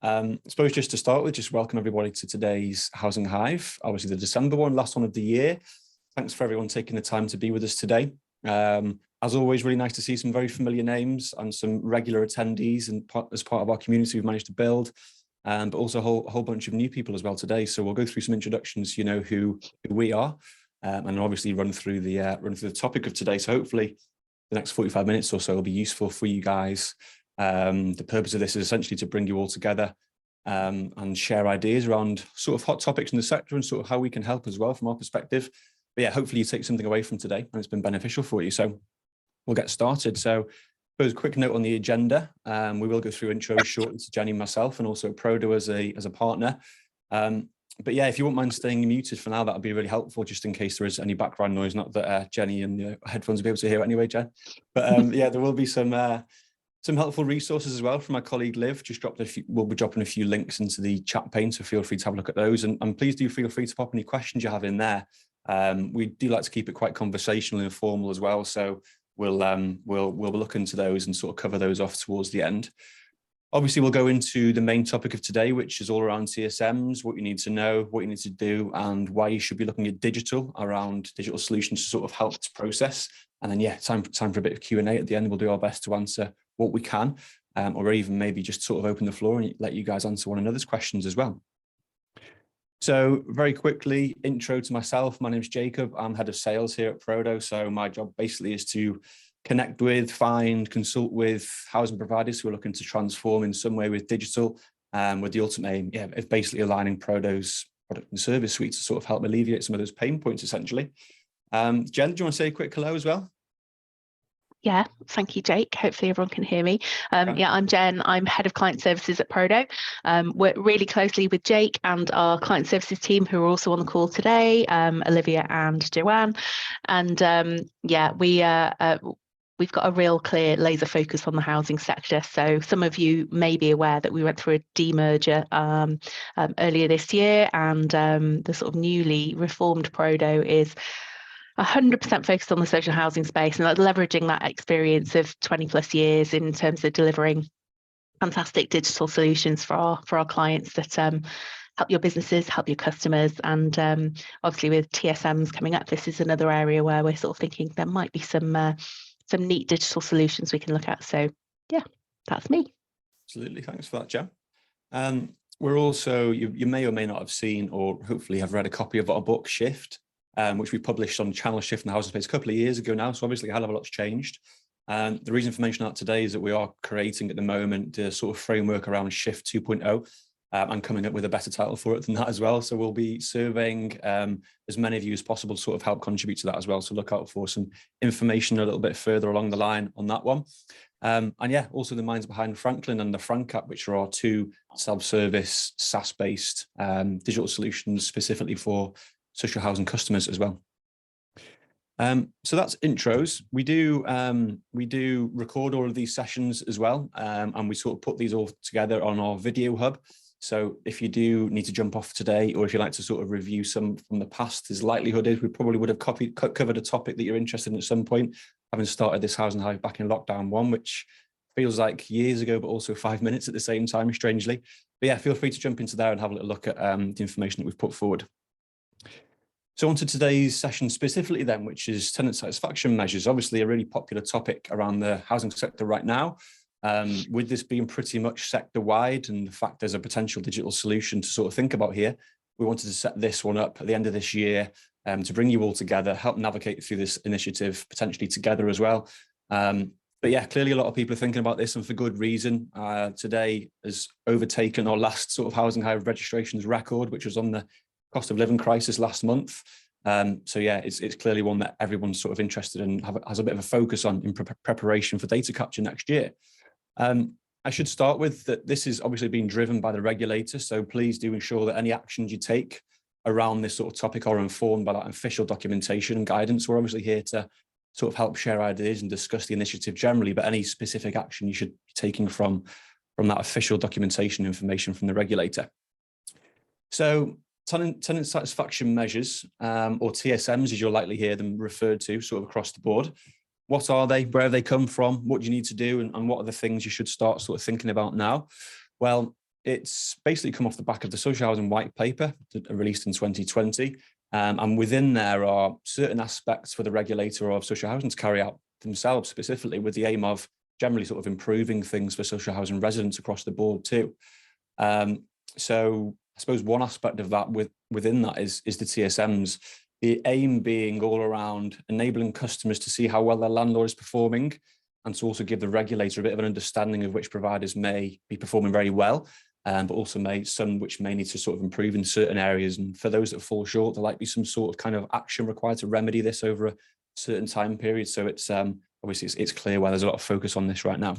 I suppose just to start with, just welcome everybody to today's Housing Hive, obviously the December one, last one of the year. Thanks for everyone taking the time to be with us today. As always, really nice to see some very familiar names and some regular attendees and as part of our community we've managed to build, but also a whole bunch of new people as well today. So we'll go through some introductions, you know, who we are, and obviously run through the topic of today. So hopefully the next 45 minutes or so will be useful for you guys. The purpose of this is essentially to bring you all together and share ideas around sort of hot topics in the sector and sort of how we can help as well from our perspective. But yeah, hopefully you take something away from today and it's been beneficial for you. So we'll get started. So a quick note on the agenda. We will go through intros shortly to Jenny, myself, and also Prodo as a partner. But yeah, if you wouldn't mind staying muted for now, that would be really helpful, just in case there is any background noise. Not that Jenny and the headphones will be able to hear it anyway, Jen. But yeah, there will be some helpful resources as well from my colleague Liv. Just we'll be dropping a few links into the chat pane, so feel free to have a look at those. And please do feel free to pop any questions you have in there. We do like to keep it quite conversational and informal as well, so we'll look into those and sort of cover those off towards the end. Obviously, we'll go into the main topic of today, which is all around TSMs, what you need to know, what you need to do, and why you should be looking at digital solutions to sort of help this process. And then, yeah, time for a bit of Q&A at the end. We'll do our best to answer what we can, or even maybe just sort of open the floor and let you guys answer one another's questions as well. So very quickly, intro to myself. My name's Jacob. I'm head of sales here at Prodo. So my job basically is to connect with, find, consult with housing providers who are looking to transform in some way with digital, with the ultimate aim, of basically aligning Prodo's product and service suite to sort of help alleviate some of those pain points, essentially. Jen, do you want to say a quick hello as well? Yeah, thank you, Jake. Hopefully everyone can hear me. Yeah, I'm Jen. I'm head of client services at Prodo. Work really closely with Jake and our client services team, who are also on the call today, Olivia and Joanne. And yeah, we've got a real clear laser focus on the housing sector. So some of you may be aware that we went through a demerger earlier this year, and the sort of newly reformed Prodo is 100% focused on the social housing space and leveraging that experience of 20 plus years in terms of delivering fantastic digital solutions for our clients that help your businesses, help your customers. And obviously with TSMs coming up, this is another area where we're sort of thinking there might be some neat digital solutions we can look at. So yeah, that's me. Absolutely, thanks for that, Jen. We're also, you may or may not have seen, or hopefully have read a copy of our book Shift, which we published on Channel Shift in the housing space a couple of years ago now. So obviously a hell of a lot's changed. The reason for mentioning that today is that we are creating at the moment the sort of framework around Shift 2.0 and coming up with a better title for it than that as well. So we'll be surveying as many of you as possible to sort of help contribute to that as well. So look out for some information a little bit further along the line on that one. And yeah, also the minds behind Franklin and the Frank app, which are our two self-service SaaS-based digital solutions specifically for social housing customers as well. So that's intros. We do record all of these sessions as well, and we sort of put these all together on our video hub. So if you do need to jump off today, or if you like to sort of review some from the past, there's likelihood is we probably would have covered a topic that you're interested in at some point, having started this Housing Hive back in lockdown 1, which feels like years ago, but also 5 minutes at the same time, strangely. But yeah, feel free to jump into there and have a little look at the information that we've put forward. So on to today's session specifically then, which is tenant satisfaction measures, obviously a really popular topic around the housing sector right now. With this being pretty much sector-wide and the fact there's a potential digital solution to sort of think about here, we wanted to set this one up at the end of this year to bring you all together, help navigate through this initiative potentially together as well. But yeah, clearly a lot of people are thinking about this, and for good reason. Today has overtaken our last sort of Housing Hive registrations record, which was on the cost of living crisis last month. So yeah, it's clearly one that everyone's sort of interested in, has a bit of a focus on in preparation for data capture next year. I should start with that this is obviously being driven by the regulator, so please do ensure that any actions you take around this sort of topic are informed by that official documentation and guidance. We're obviously here to sort of help share ideas and discuss the initiative generally, but any specific action you should be taking from that official documentation information from the regulator. So tenant satisfaction measures, or TSMs, as you'll likely hear them referred to sort of across the board. What are they? Where have they come from? What do you need to do? And what are the things you should start sort of thinking about now? Well, it's basically come off the back of the Social Housing White Paper released in 2020. And within there are certain aspects for the regulator of social housing to carry out themselves, specifically with the aim of generally sort of improving things for social housing residents across the board too. So I suppose one aspect of that within that is the TSMs, the aim being all around enabling customers to see how well their landlord is performing, and to also give the regulator a bit of an understanding of which providers may be performing very well, but also some which may need to sort of improve in certain areas. And for those that fall short, there might be some sort of kind of action required to remedy this over a certain time period. So it's obviously it's clear where there's a lot of focus on this right now.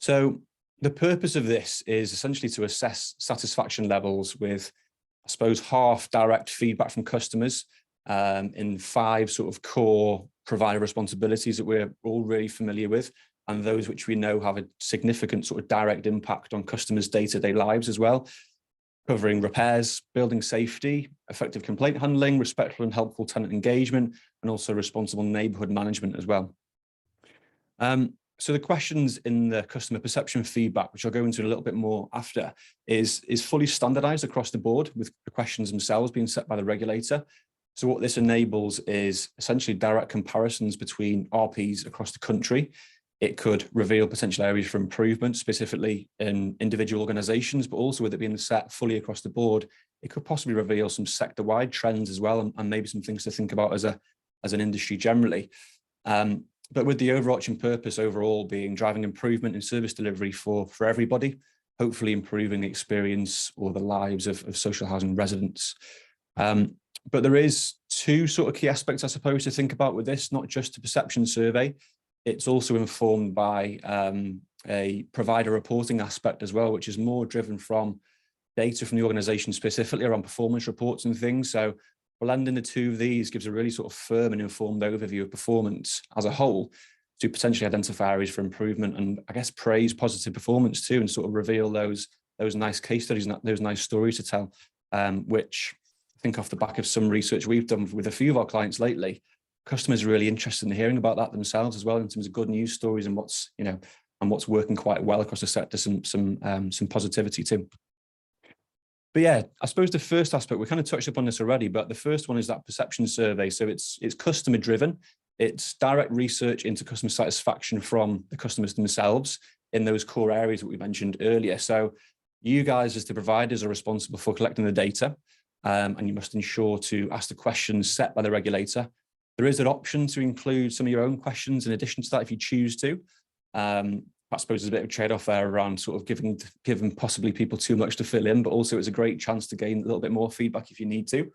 So the purpose of this is essentially to assess satisfaction levels with, I suppose, half direct feedback from customers in 5 sort of core provider responsibilities that we're all really familiar with, and those which we know have a significant sort of direct impact on customers' day-to-day lives as well, covering repairs, building safety, effective complaint handling, respectful and helpful tenant engagement, and also responsible neighbourhood management as well. So the questions in the customer perception feedback, which I'll go into a little bit more after, is fully standardised across the board, with the questions themselves being set by the regulator. So what this enables is essentially direct comparisons between RPs across the country. It could reveal potential areas for improvement, specifically in individual organisations, but also with it being set fully across the board, it could possibly reveal some sector-wide trends as well, and maybe some things to think about as an industry generally. But with the overarching purpose overall being driving improvement in service delivery for everybody, hopefully improving the experience or the lives of social housing residents. But there is 2 sort of key aspects, I suppose, to think about with this, not just the perception survey. It's also informed by a provider reporting aspect as well, which is more driven from data from the organisation specifically around performance reports and things. So blending the 2 of these gives a really sort of firm and informed overview of performance as a whole, to potentially identify areas for improvement and, I guess, praise positive performance too, and sort of reveal those nice case studies and those nice stories to tell, which I think off the back of some research we've done with a few of our clients lately, customers are really interested in hearing about that themselves as well, in terms of good news stories and what's working quite well across the sector, some positivity too. But yeah, I suppose the first aspect, we kind of touched upon this already, but the first one is that perception survey. So it's customer driven. It's direct research into customer satisfaction from the customers themselves in those core areas that we mentioned earlier. So you guys as the providers are responsible for collecting the data, and you must ensure to ask the questions set by the regulator. There is an option to include some of your own questions in addition to that if you choose to. I suppose there's a bit of a trade-off there around sort of giving possibly people too much to fill in, but also it's a great chance to gain a little bit more feedback if you need to.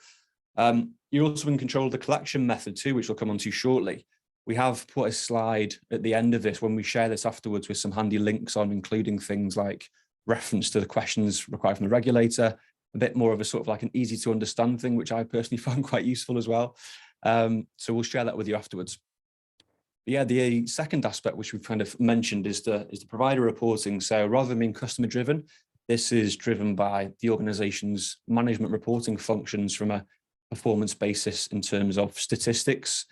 You're also in control of the collection method too, which we'll come on to shortly. We have put a slide at the end of this when we share this afterwards with some handy links on, including things like reference to the questions required from the regulator, a bit more of a sort of like an easy to understand thing, which I personally found quite useful as well. So we'll share that with you afterwards. But yeah, the second aspect, which we've kind of mentioned, is the provider reporting. So rather than being customer driven, this is driven by the organization's management reporting functions from a performance basis in terms of statistics.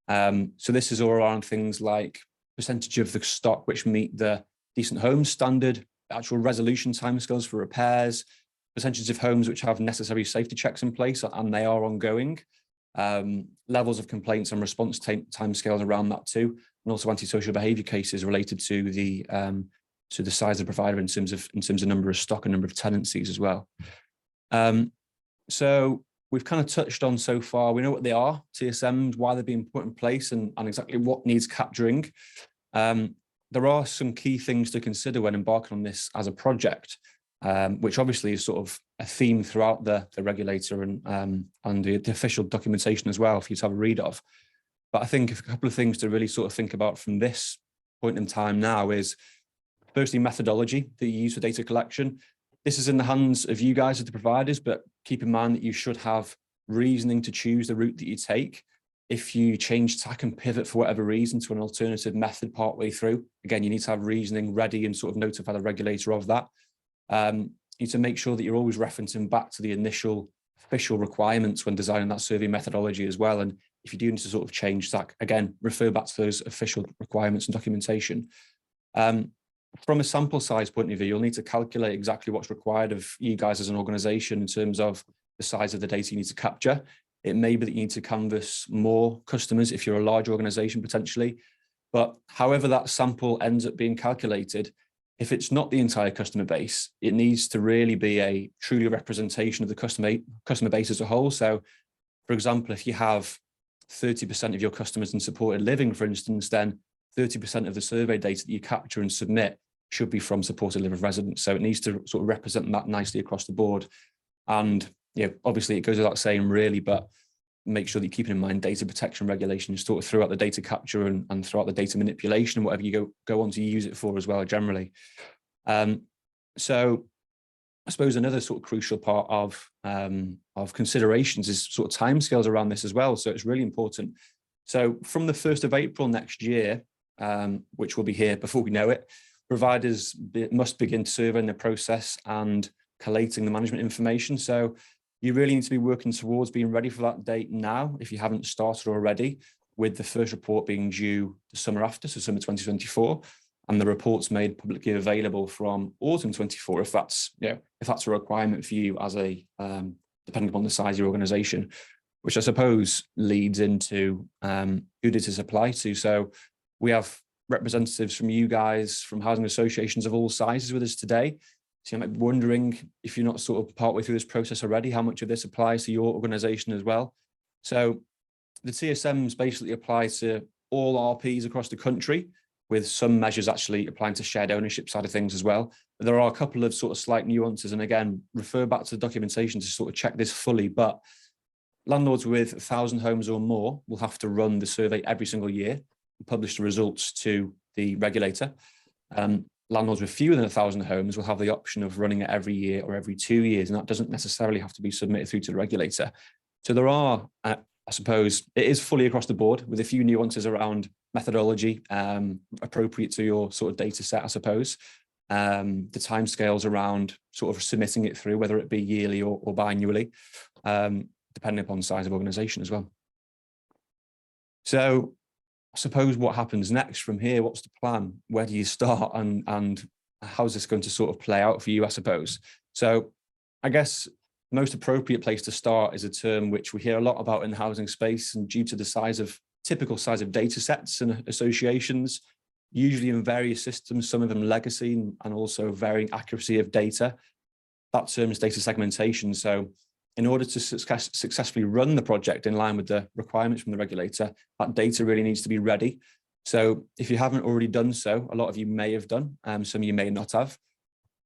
So this is all around things like percentage of the stock which meet the decent homes standard, actual resolution timescales for repairs, percentage of homes which have necessary safety checks in place and they are ongoing, levels of complaints and response timescales around that too, and also antisocial behaviour cases related to the size of the provider in terms of number of stock and number of tenancies as well. So we've kind of touched on so far. We know what they are, TSMs, why they're being put in place, and exactly what needs capturing. There are some key things to consider when embarking on this as a project, which obviously is sort of a theme throughout the regulator and the official documentation as well for you to have a read of. But I think a couple of things to really sort of think about from this point in time now is, firstly, methodology that you use for data collection. This is in the hands of you guys as the providers, but keep in mind that you should have reasoning to choose the route that you take. If you change tack and pivot for whatever reason to an alternative method partway through, again, you need to have reasoning ready and sort of notify the regulator of that. You need to make sure that you're always referencing back to the initial official requirements when designing that survey methodology as well. And if you do need to sort of change that, again, refer back to those official requirements and documentation. from a sample size point of view, you'll need to calculate exactly what's required of you guys as an organization in terms of the size of the data you need to capture. It may be that you need to canvass more customers if you're a large organization potentially, but however that sample ends up being calculated, if it's not the entire customer base, it needs to really be a truly representation of the customer base as a whole. So for example, if you have 30% of your customers in supported living, for instance, then 30% of the survey data that you capture and submit should be from supported living residents. So it needs to sort of represent that nicely across the board. And obviously it goes without saying really, but make sure that you're keeping in mind data protection regulations sort of throughout the data capture and throughout the data manipulation and whatever you go on to use it for as well, generally. So I suppose another sort of crucial part of considerations is sort of timescales around this as well. So it's really important. So from the 1st of April next year, which will be here before we know it, providers must begin surveying the process and collating the management information. So you really need to be working towards being ready for that date now, if you haven't started already, with the first report being due the summer after, so summer 2024, and the reports made publicly available from autumn 24, if that's a requirement for you as a, depending upon the size of your organization, which I suppose leads into who does this apply to. So we have representatives from you guys, from housing associations of all sizes with us today. So you might be wondering, if you're not sort of partway through this process already, how much of this applies to your organization as well. So the TSMs basically apply to all RPs across the country, with some measures actually applying to shared ownership side of things as well. But there are a couple of sort of slight nuances. And again, refer back to the documentation to sort of check this fully. But landlords with 1,000 homes or more will have to run the survey every single year and publish the results to the regulator. Landlords with fewer than 1,000 homes will have the option of running it every year or every 2 years, and that doesn't necessarily have to be submitted through to the regulator. So there are, I suppose, it is fully across the board with a few nuances around methodology, appropriate to your sort of data set, I suppose. The timescales around sort of submitting it through, whether it be yearly or biannually, depending upon the size of organization as well. So I suppose what happens next from here, what's the plan? Where do you start, and how's this going to sort of play out for you, I suppose? So I guess the most appropriate place to start is a term which we hear a lot about in the housing space, and due to the typical size of data sets and associations, usually in various systems, some of them legacy and also varying accuracy of data, that term is data segmentation. So in order to successfully run the project in line with the requirements from the regulator, that data really needs to be ready. So if you haven't already done so, a lot of you may have done, some of you may not have.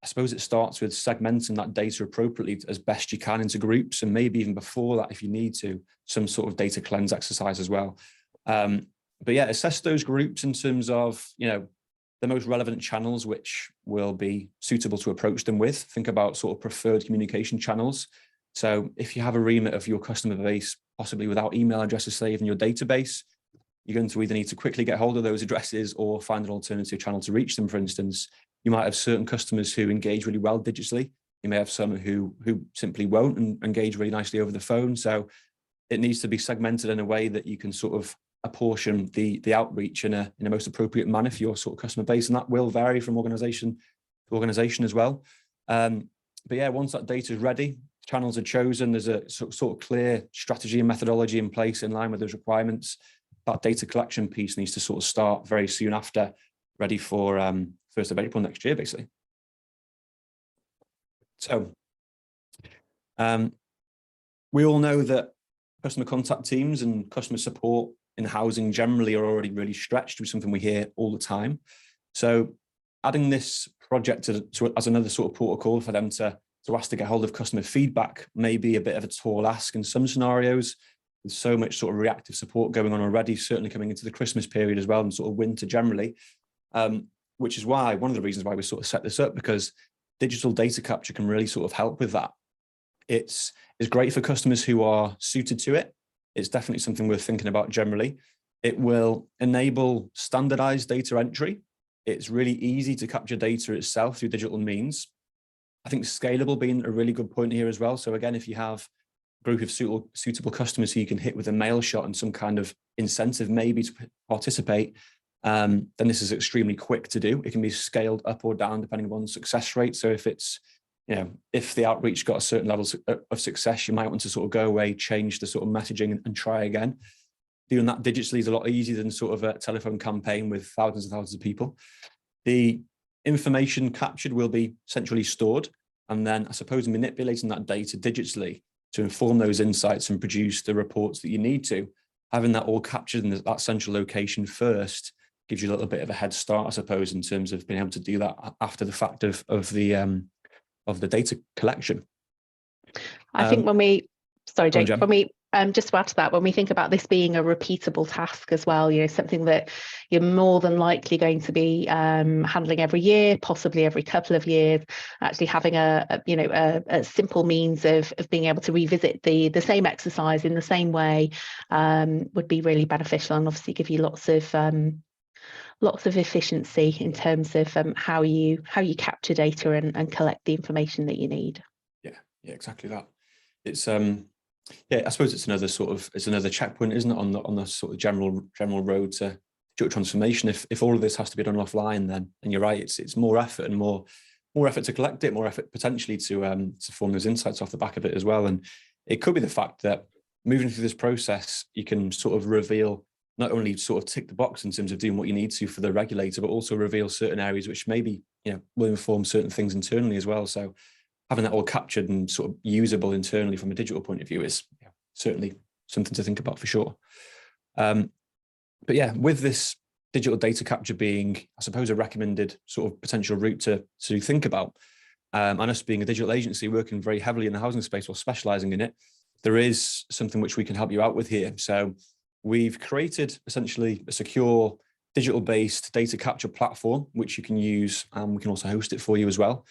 I suppose it starts with segmenting that data appropriately as best you can into groups, and maybe even before that, if you need to, some sort of data cleanse exercise as well. But yeah, assess those groups in terms of, the most relevant channels which will be suitable to approach them with. Think about sort of preferred communication channels. So if you have a remit of your customer base, possibly without email addresses saved in your database, you're going to either need to quickly get hold of those addresses or find an alternative channel to reach them. For instance, you might have certain customers who engage really well digitally. You may have some who simply won't and engage really nicely over the phone. So it needs to be segmented in a way that you can sort of apportion the outreach in a most appropriate manner for your sort of customer base. And that will vary from organization to organization as well. But yeah, once that data is ready, channels are chosen, there's a sort of clear strategy and methodology in place in line with those requirements. That data collection piece needs to sort of start very soon after, ready for 1st of April next year, basically. So we all know that customer contact teams and customer support in housing generally are already really stretched, with something we hear all the time. So adding this project as another sort of protocol for them to ask to get hold of customer feedback may be a bit of a tall ask in some scenarios. There's so much sort of reactive support going on already, certainly coming into the Christmas period as well, and sort of winter generally, which is why, one of the reasons why we sort of set this up, because digital data capture can really sort of help with that. It's great for customers who are suited to it. It's definitely something worth thinking about generally. It will enable standardized data entry. It's really easy to capture data itself through digital means. I think scalable being a really good point here as well. So again, if you have a group of suitable customers who you can hit with a mail shot and some kind of incentive maybe to participate, then this is extremely quick to do. It can be scaled up or down depending on success rate. So if it's, if the outreach got a certain level of success, you might want to sort of go away, change the sort of messaging and try again. Doing that digitally is a lot easier than sort of a telephone campaign with thousands and thousands of people. The information captured will be centrally stored, and then I suppose manipulating that data digitally to inform those insights and produce the reports that you need to. Having that all captured in that central location first gives you a little bit of a head start, I suppose, in terms of being able to do that after the fact of the data collection. I think sorry, Jake, Jen. when we just to add to that, when we think about this being a repeatable task as well, something that you're more than likely going to be handling every year, possibly every couple of years, actually having a simple means of being able to revisit the same exercise in the same way would be really beneficial, and obviously give you lots of efficiency in terms of how you capture data and collect the information that you need. Yeah, exactly that. It's I suppose it's another checkpoint, isn't it, on the sort of general road to digital transformation. If all of this has to be done offline, then, and you're right, it's more effort and more effort to collect it, more effort potentially to form those insights off the back of it as well. And it could be the fact that moving through this process, you can sort of reveal, not only sort of tick the box in terms of doing what you need to for the regulator, but also reveal certain areas which maybe will inform certain things internally as well. So having that all captured and sort of usable internally from a digital point of view is certainly something to think about for sure. But yeah, with this digital data capture being, I suppose, a recommended sort of potential route to think about, and us being a digital agency working very heavily in the housing space or specialising in it, there is something which we can help you out with here. So we've created essentially a secure digital-based data capture platform, which you can use, and we can also host it for you as well.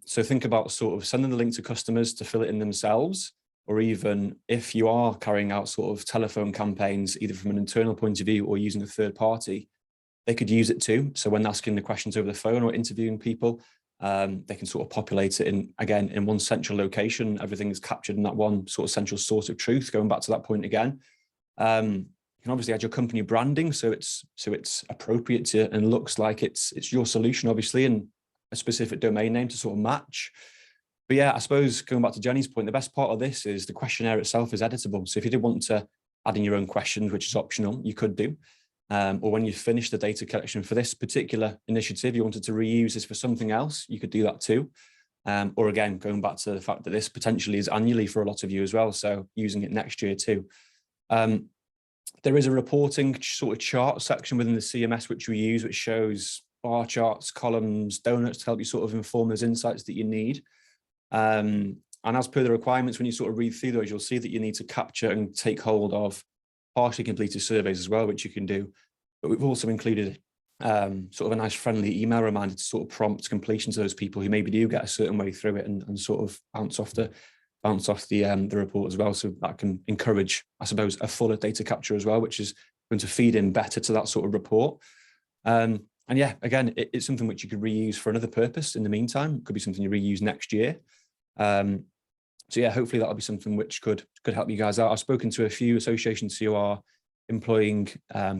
So think about sort of sending the link to customers to fill it in themselves, or even if you are carrying out sort of telephone campaigns, either from an internal point of view or using a third party, they could use it too. So when asking the questions over the phone or interviewing people, they can sort of populate it in one central location. Everything is captured in that one sort of central source of truth. Going back to that point again, you can obviously add your company branding, so it's appropriate to and looks like it's your solution, obviously, and a specific domain name to sort of match. But yeah, I suppose going back to Jenny's point, the best part of this is the questionnaire itself is editable. So if you did want to add in your own questions, which is optional, you could do. Or when you finish the data collection for this particular initiative, you wanted to reuse this for something else, you could do that too. Or again, going back to the fact that this potentially is annually for a lot of you as well, so using it next year too. There is a reporting sort of chart section within the CMS which we use, which shows bar charts, columns, donuts to help you sort of inform those insights that you need. And as per the requirements, when you sort of read through those, you'll see that you need to capture and take hold of partially completed surveys as well, which you can do. But we've also included sort of a nice friendly email reminder to sort of prompt completion to those people who maybe do get a certain way through it and sort of bounce off the report as well. So that can encourage, I suppose, a fuller data capture as well, which is going to feed in better to that sort of report. And yeah, again, it's something which you could reuse for another purpose in the meantime. It could be something you reuse next year. So yeah, hopefully that'll be something which could help you guys out. I've spoken to a few associations who are employing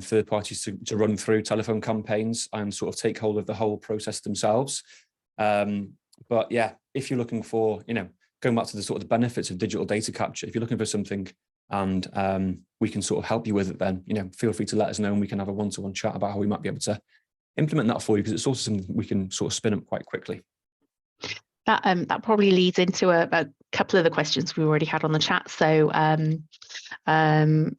third parties to run through telephone campaigns and sort of take hold of the whole process themselves. But yeah, if you're looking for, going back to the sort of the benefits of digital data capture, if you're looking for something and we can sort of help you with it, then, feel free to let us know and we can have a one-to-one chat about how we might be able to implement that for you, because it's also something we can sort of spin up quite quickly. That probably leads into a couple of the questions we already had on the chat. So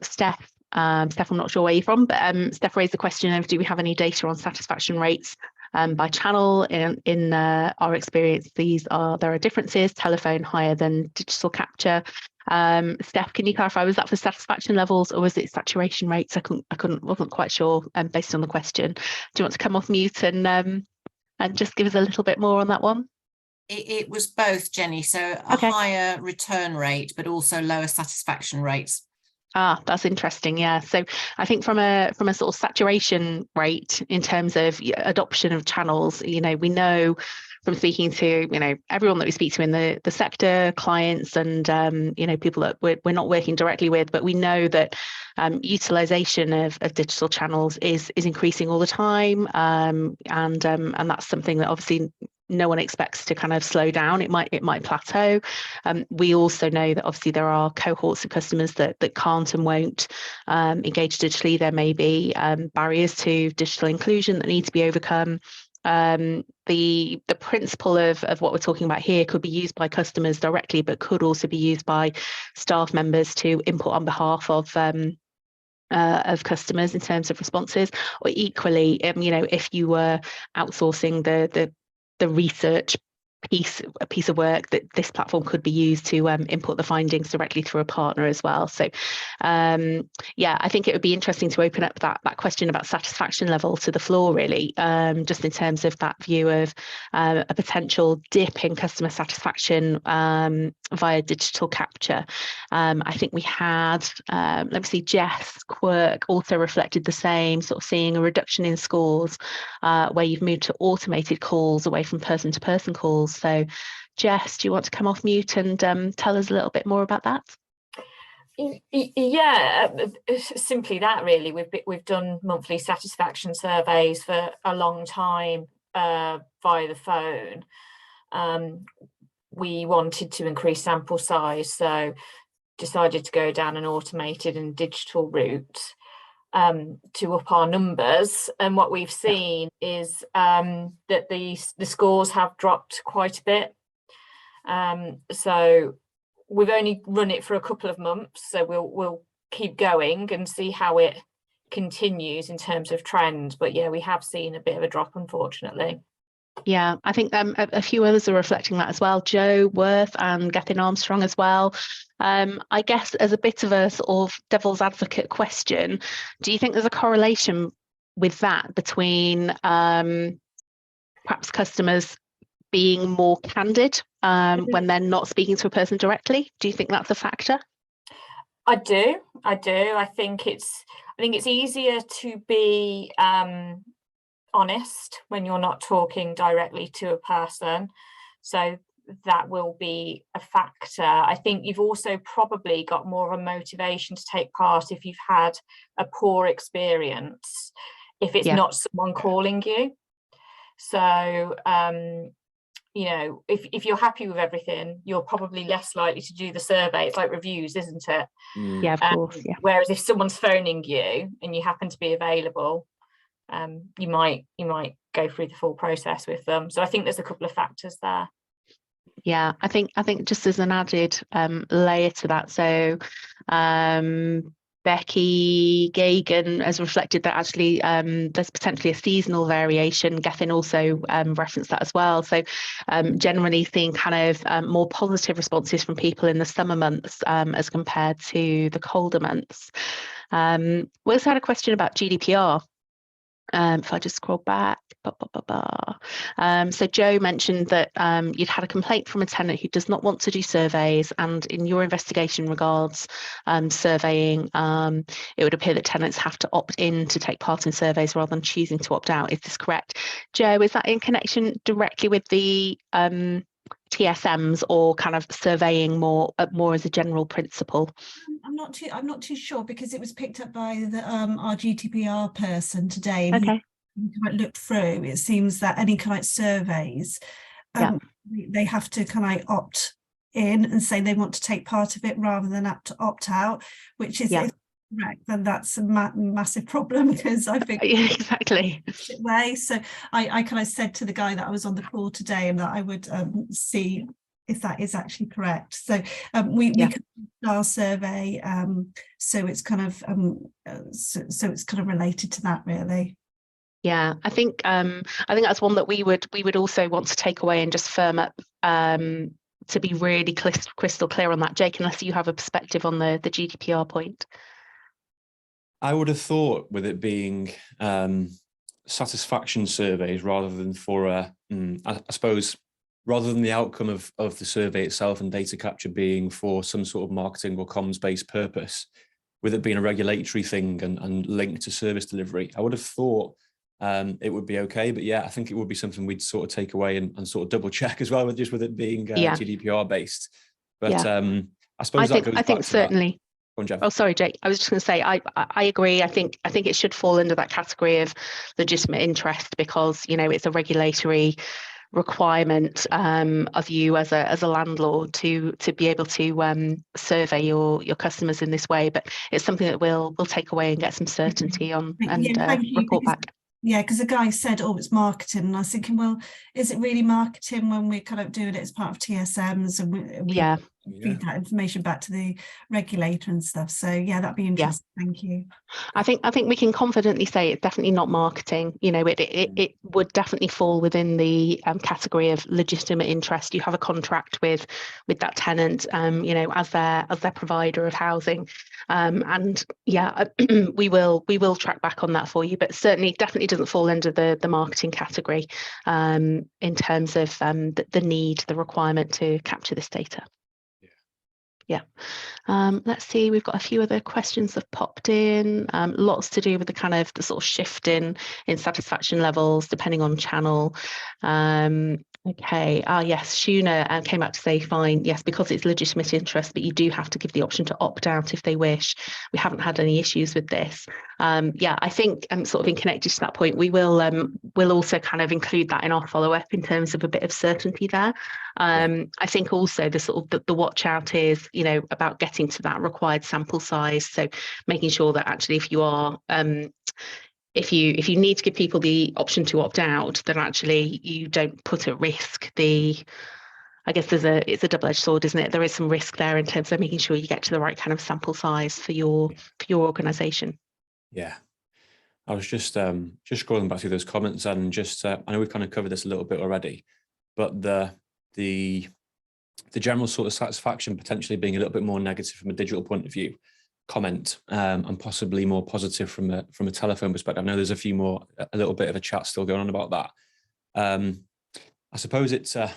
Steph, I'm not sure where you're from, but Steph raised the question of, do we have any data on satisfaction rates by channel? In our experience, there are differences. Telephone higher than digital capture. Steph, can you clarify, was that for satisfaction levels or was it saturation rates? Wasn't quite sure based on the question. Do you want to come off mute and just give us a little bit more on that one? It was both, Jenny. So a higher return rate, but also lower satisfaction rates. That's interesting. Yeah. So I think from a sort of saturation rate in terms of adoption of channels, we know from speaking to, you know, everyone that we speak to in the sector, clients, and you know, people that we're not working directly with, but we know that utilization of digital channels is increasing all the time, and that's something that obviously no one expects to kind of slow down. It might plateau. We also know that obviously there are cohorts of customers that can't and won't engage digitally. There may be barriers to digital inclusion that need to be overcome. The principle of what we're talking about here could be used by customers directly, but could also be used by staff members to input on behalf of customers in terms of responses. Or equally, you know, if you were outsourcing the research a piece of work, that this platform could be used to input the findings directly through a partner as well. So yeah, I think it would be interesting to open up that question about satisfaction level to the floor, really, just in terms of that view of a potential dip in customer satisfaction via digital capture. I think we had, let me see, Jess Quirk also reflected the same, sort of seeing a reduction in scores where you've moved to automated calls away from person-to-person calls. So Jess, do you want to come off mute and tell us a little bit more about that? Yeah, simply that, really. We've done monthly satisfaction surveys for a long time via the phone. We wanted to increase sample size, so decided to go down an automated and digital route to up our numbers. And what we've seen is that the scores have dropped quite a bit. So we've only run it for a couple of months, so we'll keep going and see how it continues in terms of trend. But yeah, we have seen a bit of a drop, unfortunately. Yeah, I think a few others are reflecting that as well. Joe Worth and Gethin Armstrong as well. I guess as a bit of a sort of devil's advocate question, do you think there's a correlation with that between perhaps customers being more candid when they're not speaking to a person directly? Do you think that's a factor? I do. I think it's easier to be honest when you're not talking directly to a person, so that will be a factor. I think you've also probably got more of a motivation to take part if you've had a poor experience, if it's not someone calling you. So you know, if you're happy with everything, you're probably less likely to do the survey. It's like reviews, isn't it? Yeah, of course. Yeah. Whereas if someone's phoning you and you happen to be available, you might go through the full process with them. So I think there's a couple of factors there. Yeah, I think just as an added layer to that, so Becky Gagan has reflected that actually there's potentially a seasonal variation. Gethin also referenced that as well. So generally seeing kind of more positive responses from people in the summer months as compared to the colder months. We also had a question about GDPR. If I just scroll back, so Joe mentioned that you'd had a complaint from a tenant who does not want to do surveys, and in your investigation regards surveying, it would appear that tenants have to opt in to take part in surveys rather than choosing to opt out. Is this correct? Joe, is that in connection directly with the TSMs, or kind of surveying more as a general principle? I'm not too sure, because it was picked up by the our GDPR person today, and okay. he looked through. It seems that any kind of surveys, they have to kind of opt in and say they want to take part of it rather than have to opt out, which is correct. Then that's a massive problem, because I think exactly way. So I kind of said to the guy that I was on the call today, and that I would see if that is actually correct. So we conduct our survey, so it's kind of so it's kind of related to that, really. Yeah, I think that's one that we would also want to take away and just firm up to be really crystal clear on that. Jake, unless you have a perspective on the GDPR point. I would have thought, with it being satisfaction surveys rather than for I suppose, rather than the outcome of the survey itself and data capture being for some sort of marketing or comms-based purpose, with it being a regulatory thing and linked to service delivery, I would have thought it would be okay. But yeah, I think it would be something we'd sort of take away and sort of double check as well, with it being GDPR based. But I suppose I think certainly. Jeff. Oh, sorry, Jake. I was just going to say, I agree. I think it should fall under that category of legitimate interest, because it's a regulatory requirement of you as a landlord to be able to survey your customers in this way. But it's something that we'll take away and get some certainty on and report back. Yeah, because the guy said, oh, it's marketing. And I was thinking, well, is it really marketing when we're kind of doing it as part of TSMs and we feed that information back to the regulator and stuff? So yeah, that'd be interesting. Thank you. I think we can confidently say it's definitely not marketing. It would definitely fall within the category of legitimate interest. You have a contract with that tenant, as their provider of housing, and yeah, we will track back on that for you. But certainly, definitely doesn't fall under the marketing category in terms of the requirement to capture this data. Yeah. Let's see, we've got a few other questions that have popped in, lots to do with the sort of shift in satisfaction levels depending on channel. Okay, yes, Shuna came out to say, fine, yes, because it's legitimate interest, but you do have to give the option to opt out if they wish. We haven't had any issues with this. Yeah, I think sort of in connected to that point, we'll also kind of include that in our follow-up in terms of a bit of certainty there. I think also the sort of the watch out is, about getting to that required sample size. So making sure that actually if you are if you need to give people the option to opt out, then actually you don't put at risk I guess it's a double-edged sword, isn't it? There is some risk there in terms of making sure you get to the right kind of sample size for your organisation. Yeah, I was just scrolling back through those comments and I know we've kind of covered this a little bit already, but the general sort of satisfaction potentially being a little bit more negative from a digital point of view comment, and possibly more positive from a telephone perspective. I know there's a little bit of a chat still going on about that. I suppose it's a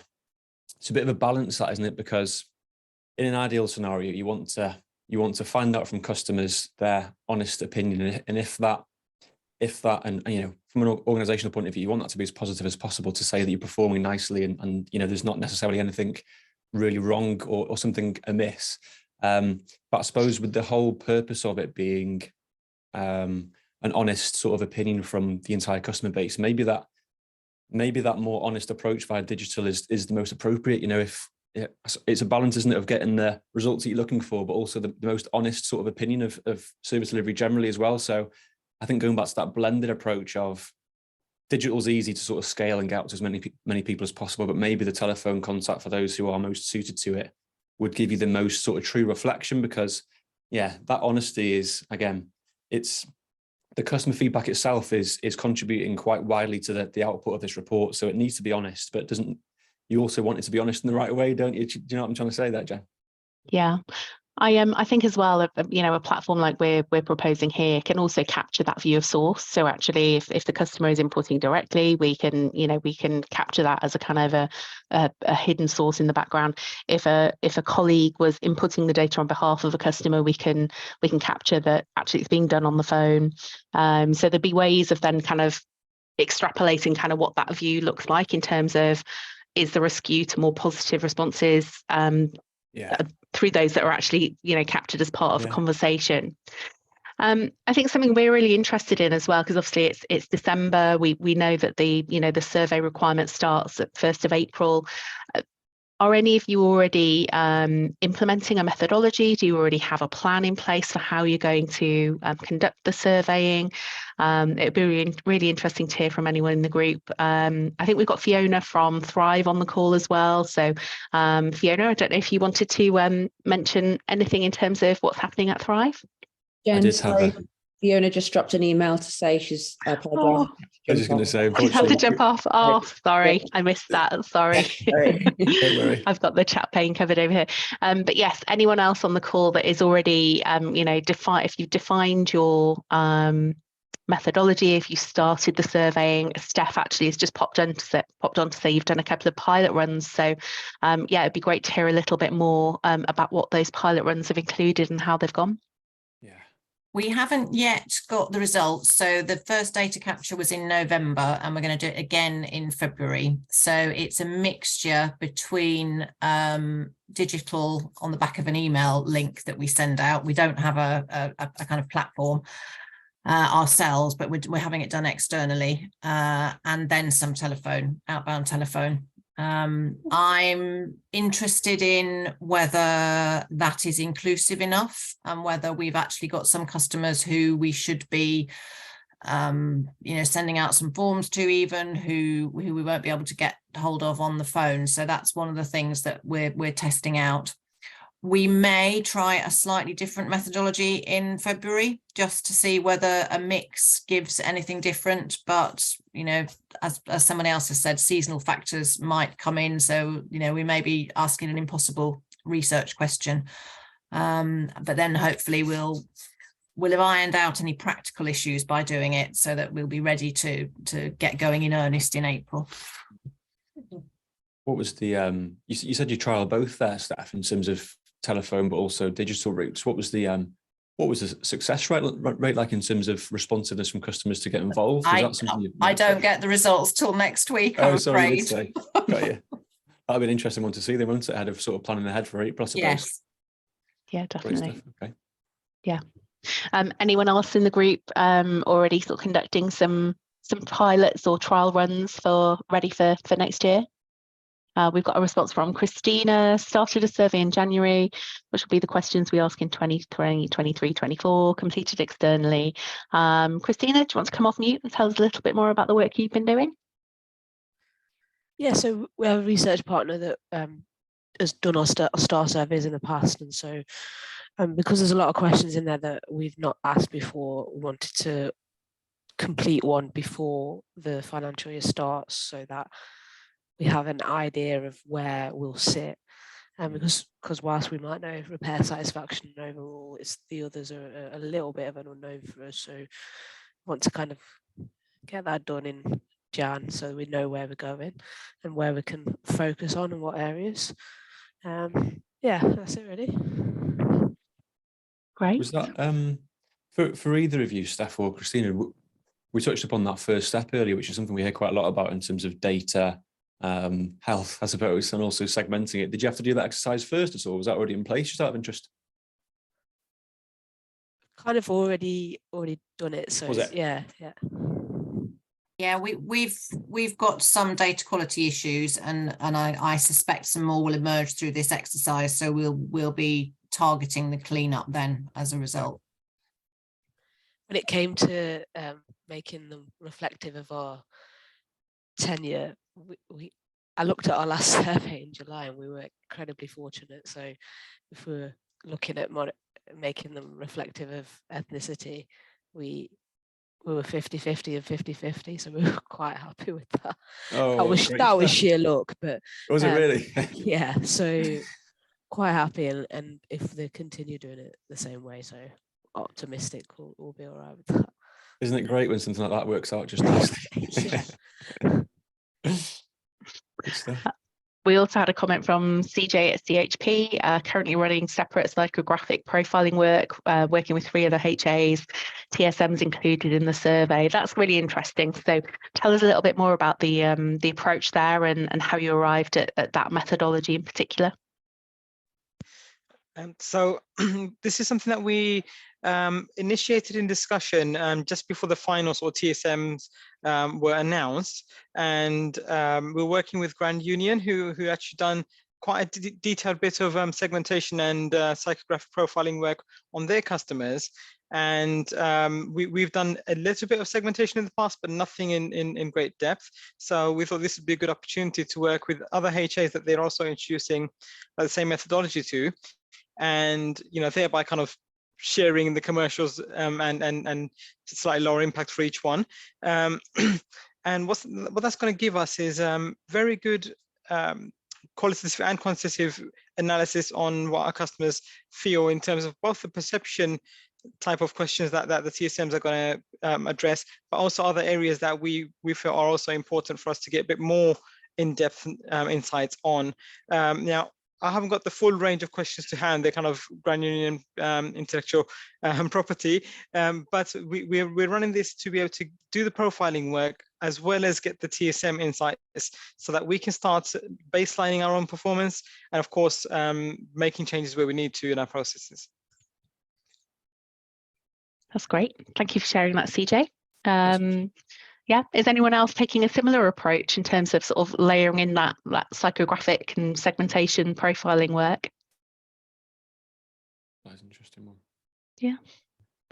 bit of a balance, that, isn't it? Because in an ideal scenario, you want to find out from customers their honest opinion, and if that and from an organizational point of view, you want that to be as positive as possible, to say that you're performing nicely and there's not necessarily anything really wrong or something amiss. But I suppose with the whole purpose of it being an honest sort of opinion from the entire customer base, maybe that more honest approach via digital is the most appropriate. If it's a balance, isn't it, of getting the results that you're looking for, but also the most honest sort of opinion of service delivery generally as well. So I think going back to that blended approach of digital's easy to sort of scale and get out to as many people as possible, but maybe the telephone contact for those who are most suited to it would give you the most sort of true reflection, because that honesty is, again, it's the customer feedback itself is contributing quite widely to the output of this report. So it needs to be honest, but you also want it to be honest in the right way, don't you? Do you know what I'm trying to say there, Jen? Yeah. I think as well, a platform like we're proposing here can also capture that view of source. So actually, if the customer is inputting directly, we can capture that as a kind of a hidden source in the background. If a colleague was inputting the data on behalf of a customer, we can capture that actually it's being done on the phone. So there'd be ways of then kind of extrapolating kind of what that view looks like in terms of, is there a skew to more positive responses? Through those that are actually captured as part of a conversation. I think something we're really interested in as well, because obviously it's December. We know that the survey requirement starts at 1st of April. Are any of you already implementing a methodology? Do you already have a plan in place for how you're going to conduct the surveying? It would be really, really interesting to hear from anyone in the group. I think we've got Fiona from Thrive on the call as well. So Fiona, I don't know if you wanted to mention anything in terms of what's happening at Thrive. Jen, Fiona just dropped an email to say she's apologised. I was just going to say, she's had to jump off. Oh, sorry, I missed that. Sorry. Don't worry. I've got the chat pane covered over here. But yes, anyone else on the call that is already, if you've defined your methodology, if you started the surveying, Steph actually has just popped on to say you've done a couple of pilot runs. So it'd be great to hear a little bit more about what those pilot runs have included and how they've gone. We haven't yet got the results. So the first data capture was in November and we're going to do it again in February. So it's a mixture between digital on the back of an email link that we send out. We don't have a kind of platform ourselves, but we're having it done externally, and then some outbound telephone. I'm interested in whether that is inclusive enough and whether we've actually got some customers who we should be sending out some forms to, even who we won't be able to get hold of on the phone. So that's one of the things that we're testing out. We may try a slightly different methodology in February just to see whether a mix gives anything different. But, as someone else has said, seasonal factors might come in. So, we may be asking an impossible research question. But then hopefully we'll have ironed out any practical issues by doing it so that we'll be ready to get going in earnest in April. What was the, you said you trial both there, Steph, in terms of telephone, but also digital routes. What was the success rate like in terms of responsiveness from customers to get involved? I don't get the results till next week. Oh, I'm sorry, afraid. you did say. Got you. That'd be an interesting one to see. They won't ahead of sort of planning ahead for April, I suppose. Yes. Yeah, definitely. Okay. Yeah. Anyone else in the group already sort of conducting some pilots or trial runs ready for next year? We've got a response from Christina, started a survey in January, which will be the questions we ask in 2020, 23, 24, completed externally. Christina, do you want to come off mute and tell us a little bit more about the work you've been doing? Yeah, so we have a research partner that has done our star surveys in the past. And so because there's a lot of questions in there that we've not asked before, we wanted to complete one before the financial year starts so that we have an idea of where we'll sit, and because whilst we might know repair satisfaction overall, the others are a little bit of an unknown for us. So we want to kind of get that done in Jan so we know where we're going and where we can focus on and what areas. Yeah, that's it really. Great. Was that for either of you, Steph or Christina? We touched upon that first step earlier, which is something we hear quite a lot about in terms of data. Health, I suppose, and also segmenting it. Did you have to do that exercise first at all? Was that already in place, just out of interest? Kind of already done it. So was it? Yeah. Yeah, we've got some data quality issues, and I suspect some more will emerge through this exercise. So we'll be targeting the cleanup then as a result. When it came to making them reflective of our tenure, I looked at our last survey in July and we were incredibly fortunate. So if we're looking at making them reflective of ethnicity, we were 50-50 and 50-50, so we were quite happy with that. Oh, that was sheer luck, but was it really? Yeah, so quite happy, and if they continue doing it the same way, so optimistic we'll be all right with that. Isn't it great when something like that works out just nicely? Good stuff. We also had a comment from CJ at CHP, currently running separate psychographic profiling work, working with 3 other HAs, TSMs included in the survey. That's really interesting. So tell us a little bit more about the approach there and how you arrived at that methodology in particular. So this is something that we initiated in discussion just before the finals or TSMs were announced, and we're working with Grand Union, who actually done quite a detailed bit of segmentation and psychographic profiling work on their customers. And we've done a little bit of segmentation in the past, but nothing in great depth. So we thought this would be a good opportunity to work with other HAs that they're also introducing the same methodology to, and thereby kind of sharing the commercials and slightly lower impact for each one. And what that's going to give us is very good qualitative and quantitative analysis on what our customers feel in terms of both the perception type of questions that the TSMs are going to address, but also other areas that we feel are also important for us to get a bit more in-depth insights on. Now, I haven't got the full range of questions to hand. They're kind of Grand Union intellectual property, but we're running this to be able to do the profiling work as well as get the TSM insights, so that we can start baselining our own performance and, of course, making changes where we need to in our processes. That's great. Thank you for sharing that, CJ. Yeah, is anyone else taking a similar approach in terms of sort of layering in that psychographic and segmentation profiling work? That's an interesting one. Yeah.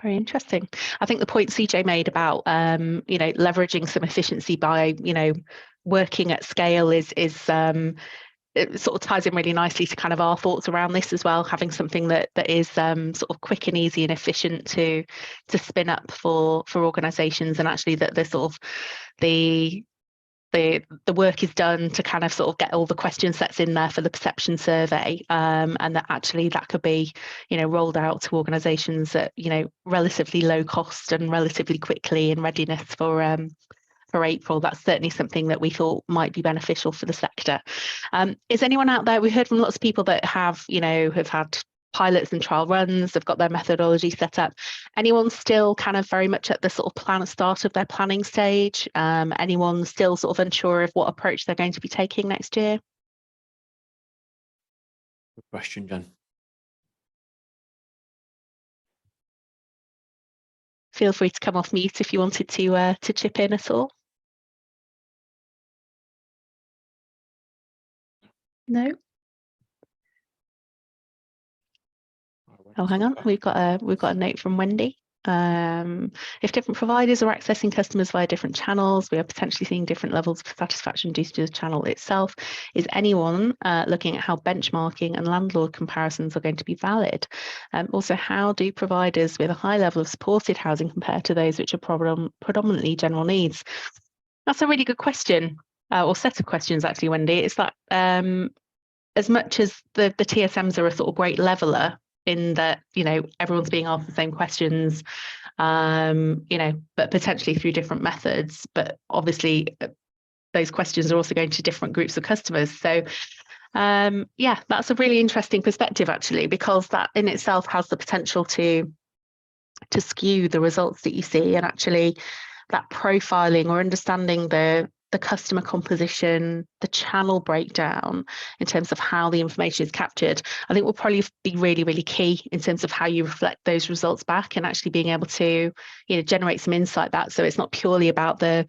Very interesting. I think the point CJ made about leveraging some efficiency by working at scale is it sort of ties in really nicely to kind of our thoughts around this as well, having something that is sort of quick and easy and efficient to spin up for organizations, and actually that the sort of the work is done to kind of sort of get all the question sets in there for the perception survey, and that actually that could be rolled out to organizations at relatively low cost and relatively quickly in readiness for April. That's certainly something that we thought might be beneficial for the sector. Is anyone out there? We heard from lots of people that have had pilots and trial runs, they've got their methodology set up. Anyone still kind of very much at the sort of start of their planning stage? Anyone still sort of unsure of what approach they're going to be taking next year? Good question, Jen. Feel free to come off mute if you wanted to chip in at all. No. Oh, hang on. We've got a note from Wendy. If different providers are accessing customers via different channels, we are potentially seeing different levels of satisfaction due to the channel itself. Is anyone looking at how benchmarking and landlord comparisons are going to be valid? Also, how do providers with a high level of supported housing compare to those which are predominantly general needs? That's a really good question, or set of questions actually, Wendy. It's that as much as the TSMs are a sort of great leveler in that everyone's being asked the same questions, but potentially through different methods, but obviously those questions are also going to different groups of customers. So yeah, that's a really interesting perspective actually, because that in itself has the potential to skew the results that you see, and actually that profiling or understanding the customer composition, the channel breakdown in terms of how the information is captured, I think will probably be really, really key in terms of how you reflect those results back, and actually being able to generate some insight back. So it's not purely about the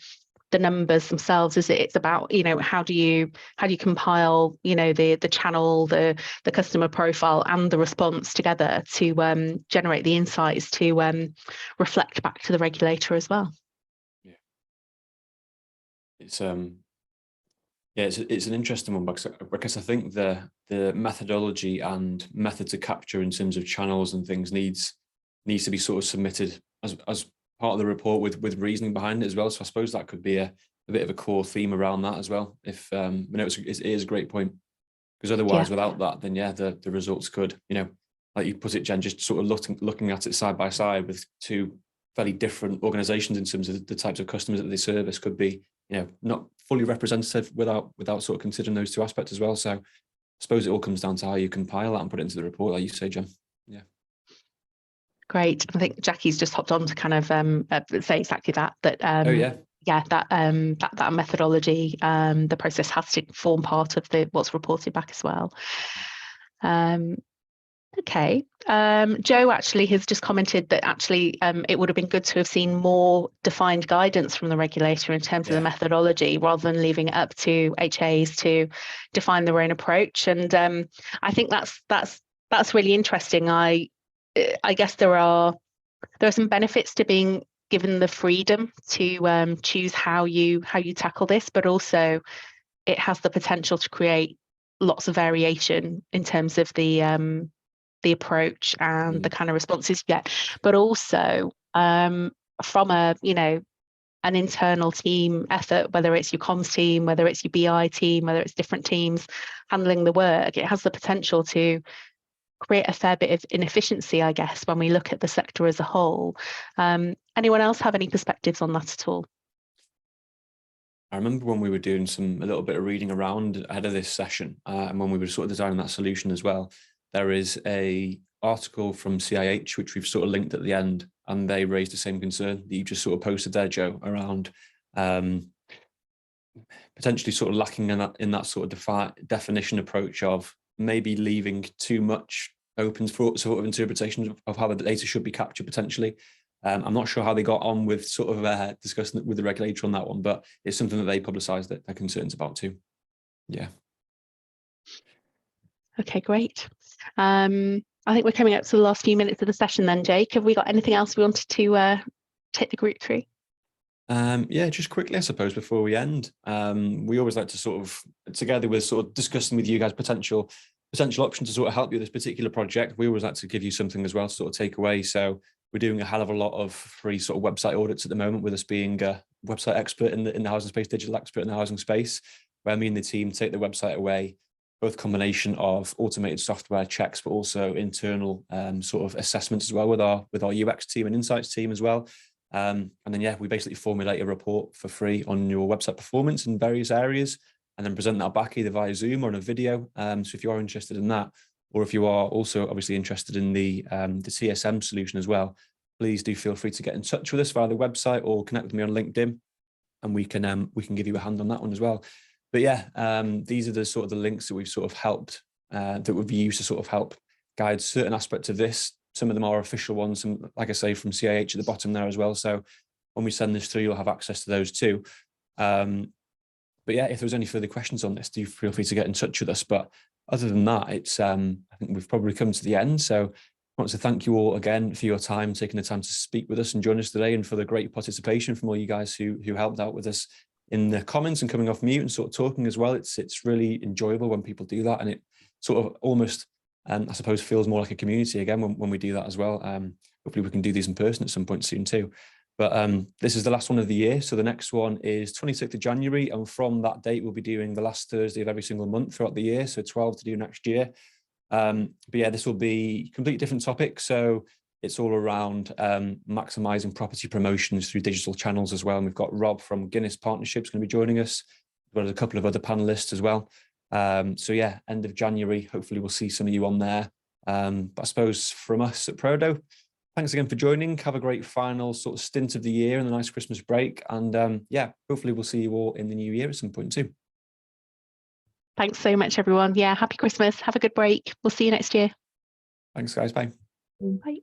numbers themselves, is it? It's about how do you compile the channel, the customer profile and the response together to generate the insights to reflect back to the regulator as well. It's it's an interesting one, because I think the methodology and method to capture in terms of channels and things needs to be sort of submitted as part of the report with reasoning behind it as well. So I suppose that could be a bit of a core theme around that as well. If it is a great point, because otherwise without that, then yeah, the results could, like you put it, Jen, just sort of looking at it side by side with two fairly different organizations in terms of the types of customers that they service could be not fully representative without sort of considering those two aspects as well. So I suppose it all comes down to how you compile that and put it into the report, like you say, Jen. Yeah. Great. I think Jackie's just hopped on to kind of say exactly that. Oh yeah. Yeah, that methodology, the process has to form part of what's reported back as well. Okay. Joe actually has just commented that actually it would have been good to have seen more defined guidance from the regulator in terms of the methodology, rather than leaving it up to HAs to define their own approach. And I think that's really interesting. I guess there are some benefits to being given the freedom to choose how you tackle this, but also it has the potential to create lots of variation in terms of the approach and the kind of responses you get, but also from an internal team effort, whether it's your comms team, whether it's your BI team, whether it's different teams handling the work, it has the potential to create a fair bit of inefficiency, I guess, when we look at the sector as a whole. Anyone else have any perspectives on that at all? I remember when we were doing a little bit of reading around ahead of this session, and when we were sort of designing that solution as well, there is a article from CIH, which we've sort of linked at the end, and they raised the same concern that you just sort of posted there, Joe, around potentially sort of lacking in that sort of definition approach of maybe leaving too much open for sort of interpretation of how the data should be captured potentially. I'm not sure how they got on with sort of discussing it with the regulator on that one, but it's something that they publicised that they're concerns about too. Yeah. Okay, great. I think we're coming up to the last few minutes of the session then, Jake. Have we got anything else we wanted to take the group through? Yeah, just quickly, I suppose, before we end, we always like to sort of, together with sort of discussing with you guys potential options to sort of help you with this particular project, we always like to give you something as well to sort of take away. So we're doing a hell of a lot of free sort of website audits at the moment, with us being a website expert in the housing space, digital expert in the housing space, where me and the team take the website away, both combination of automated software checks, but also internal sort of assessments as well with our UX team and insights team as well. And then, yeah, we basically formulate a report for free on your website performance in various areas, and then present that back either via Zoom or in a video. So if you are interested in that, or if you are also obviously interested in the TSM solution as well, please do feel free to get in touch with us via the website or connect with me on LinkedIn, and we can give you a hand on that one as well. But yeah, these are the sort of the links that we've sort of helped, that we've used to sort of help guide certain aspects of this. Some of them are official ones, and like I say, from CIH at the bottom there as well. So when we send this through, you'll have access to those too. But yeah, if there's any further questions on this, do feel free to get in touch with us. But other than that, it's I think we've probably come to the end. So I want to thank you all again for your time, taking the time to speak with us and join us today, and for the great participation from all you guys who helped out with us in the comments and coming off mute and sort of talking as well. It's really enjoyable when people do that, and it sort of almost, I suppose, feels more like a community again when we do that as well. Hopefully we can do these in person at some point soon too. But this is the last one of the year. So the next one is 26th of January. And from that date, we'll be doing the last Thursday of every single month throughout the year. So 12 to do next year. But yeah, this will be a completely different topic. So it's all around maximising property promotions through digital channels as well. And we've got Rob from Guinness Partnerships going to be joining us, as well as a couple of other panellists as well. So yeah, end of January, hopefully we'll see some of you on there. But I suppose from us at Prodo, thanks again for joining. Have a great final sort of stint of the year and a nice Christmas break. And yeah, hopefully we'll see you all in the new year at some point too. Thanks so much, everyone. Yeah, happy Christmas. Have a good break. We'll see you next year. Thanks, guys. Bye. Bye.